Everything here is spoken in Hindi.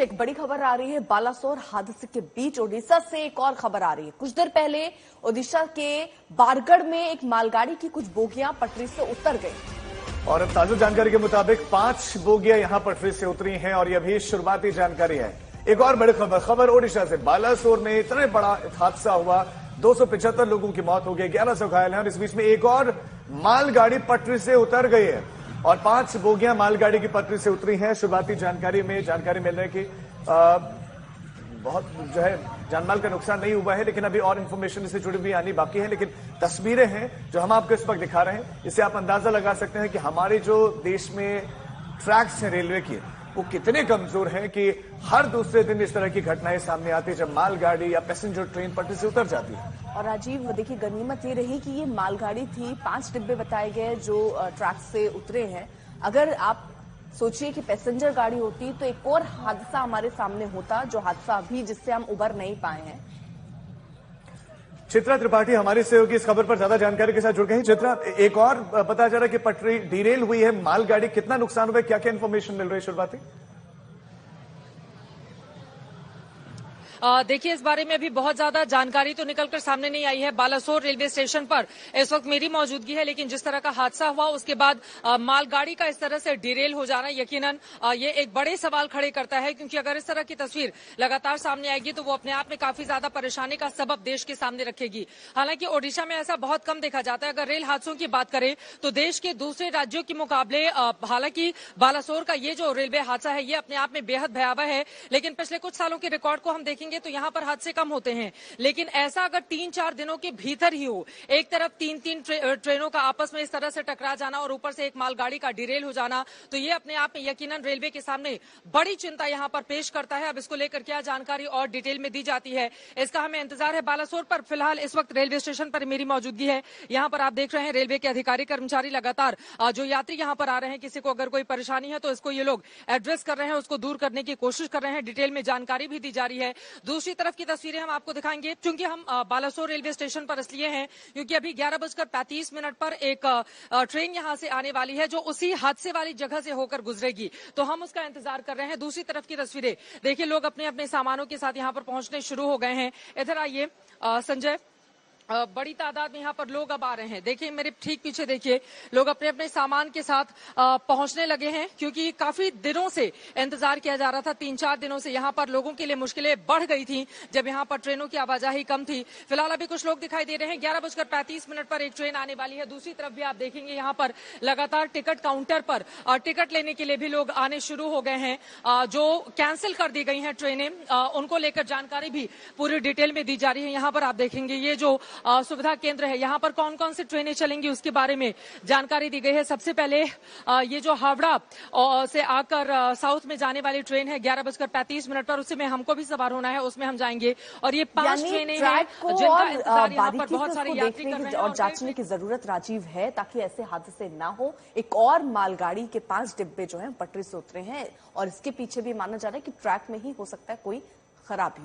एक बड़ी खबर आ रही है बालासोर हादसे के बीच। ओडिशा से एक और खबर आ रही है। कुछ देर पहले ओडिशा के बारगढ़ में एक मालगाड़ी की कुछ बोगियां पटरी से उतर गई और अब ताजा जानकारी के मुताबिक 5 बोगियां यहां पटरी से उतरी हैं और यह भी शुरुआती जानकारी है। एक और बड़ी खबर ओडिशा से। बालासोर में इतना बड़ा हादसा हुआ, 275 लोगों की मौत हो गई, 1100 घायल हैं और इस बीच में एक और मालगाड़ी पटरी से उतर गई है और 5 बोगियां मालगाड़ी की पटरी से उतरी हैं। शुरुआती जानकारी मिल रही है कि बहुत जो है जानमाल का नुकसान नहीं हुआ है, लेकिन अभी और इंफॉर्मेशन इससे जुड़ी हुई आनी बाकी है। लेकिन तस्वीरें हैं जो हम आपको इस वक्त दिखा रहे हैं, इससे आप अंदाजा लगा सकते हैं कि हमारे जो देश में ट्रैक्स हैं रेलवे के, वो कितने कमजोर हैं कि हर दूसरे दिन इस तरह की घटनाएं सामने आती है जब मालगाड़ी या पैसेंजर ट्रेन पटरी से उतर जाती है। और राजीव देखिए, गनीमत ये रही कि ये मालगाड़ी थी, 5 डिब्बे बताए गए जो ट्रैक से उतरे हैं। अगर आप सोचिए कि पैसेंजर गाड़ी होती तो एक और हादसा हमारे सामने होता, जो हादसा अभी जिससे हम उबर नहीं पाए हैं। चित्रा त्रिपाठी हमारी सहयोगी इस खबर पर ज्यादा जानकारी के साथ जुड़ गई। चित्रा, एक और पता चला कि पटरी डीरेल हुई है, मालगाड़ी कितना नुकसान हुआ है, क्या क्या इंफॉर्मेशन मिल रही है शुरुआती? देखिए, इस बारे में अभी बहुत ज्यादा जानकारी तो निकलकर सामने नहीं आई है। बालासोर रेलवे स्टेशन पर इस वक्त मेरी मौजूदगी है, लेकिन जिस तरह का हादसा हुआ उसके बाद मालगाड़ी का इस तरह से डिरेल हो जाना यकीनन ये एक बड़े सवाल खड़े करता है, क्योंकि अगर इस तरह की तस्वीर लगातार सामने आएगी तो वो अपने आप में काफी ज्यादा परेशानी का सबब देश के सामने रखेगी। हालांकि ओडिशा में ऐसा बहुत कम देखा जाता है। अगर रेल हादसों की बात करें तो देश के दूसरे राज्यों के मुकाबले हालांकि बालासोर का ये जो रेलवे हादसा है ये अपने आप में बेहद भयावह है, लेकिन पिछले कुछ सालों के रिकॉर्ड को हम देखेंगे तो यहां पर हादसे कम होते हैं। लेकिन ऐसा अगर 3-4 दिनों के भीतर ही हो, एक तरफ 3-3 ट्रेनों का आपस में इस तरह से टकरा जाना और ऊपर से एक मालगाड़ी का डिरेल हो जाना, तो ये अपने आप में यकीनन रेलवे के सामने बड़ी चिंता यहां पर पेश करता है। अब इसको लेकर क्या जानकारी और डिटेल में दी जाती है, इसका हमें इंतजार है। बालासोर पर फिलहाल इस वक्त रेलवे स्टेशन पर मेरी मौजूदगी है। यहां पर आप देख रहे हैं रेलवे के अधिकारी कर्मचारी लगातार जो यात्री यहां पर आ रहे हैं, किसी को अगर कोई परेशानी है तो इसको ये लोग एड्रेस कर रहे हैं, उसको दूर करने की कोशिश कर रहे हैं। डिटेल में जानकारी भी दी जा रही है। दूसरी तरफ की तस्वीरें हम आपको दिखाएंगे, क्योंकि हम बालासोर रेलवे स्टेशन पर इसलिए हैं क्योंकि अभी 11:35 पर एक ट्रेन यहां से आने वाली है जो उसी हादसे वाली जगह से होकर गुजरेगी, तो हम उसका इंतजार कर रहे हैं। दूसरी तरफ की तस्वीरें देखिए, लोग अपने अपने सामानों के साथ यहां पर पहुंचने शुरू हो गए हैं। इधर आइए संजय, बड़ी तादाद में यहाँ पर लोग अब आ रहे हैं। देखिए मेरे ठीक पीछे देखिए, लोग अपने अपने सामान के साथ पहुंचने लगे हैं, क्योंकि काफी दिनों से इंतजार किया जा रहा था। 3-4 दिनों से यहाँ पर लोगों के लिए मुश्किलें बढ़ गई थी जब यहाँ पर ट्रेनों की आवाजाही कम थी। फिलहाल अभी कुछ लोग दिखाई दे रहे हैं। 11:35 पर एक ट्रेन आने वाली है। दूसरी तरफ भी आप देखेंगे यहाँ पर लगातार टिकट काउंटर पर टिकट लेने के लिए भी लोग आने शुरू हो गए हैं। जो कैंसिल कर दी गई हैं ट्रेनें, उनको लेकर जानकारी भी पूरी डिटेल में दी जा रही है। यहाँ पर आप देखेंगे ये जो सुविधा केंद्र है, यहाँ पर कौन कौन सी ट्रेनें चलेंगी उसके बारे में जानकारी दी गई है। सबसे पहले ये जो हावड़ा से आकर साउथ में जाने वाली ट्रेन है 11:35 पर, उसी में हमको भी सवार होना है, उसमें हम जाएंगे। और ये 5 ट्रेनें हैं जिनका इंतजार यहाँ पर बहुत सारे यात्री कर रहे हैं और जांचने की जरूरत राजीव है, ताकि ऐसे हादसे ना हो। एक और मालगाड़ी के 5 डिब्बे जो है पटरी से उतरे हैं और इसके पीछे भी माना जा रहा है कि ट्रैक में ही हो सकता है कोई खराबी।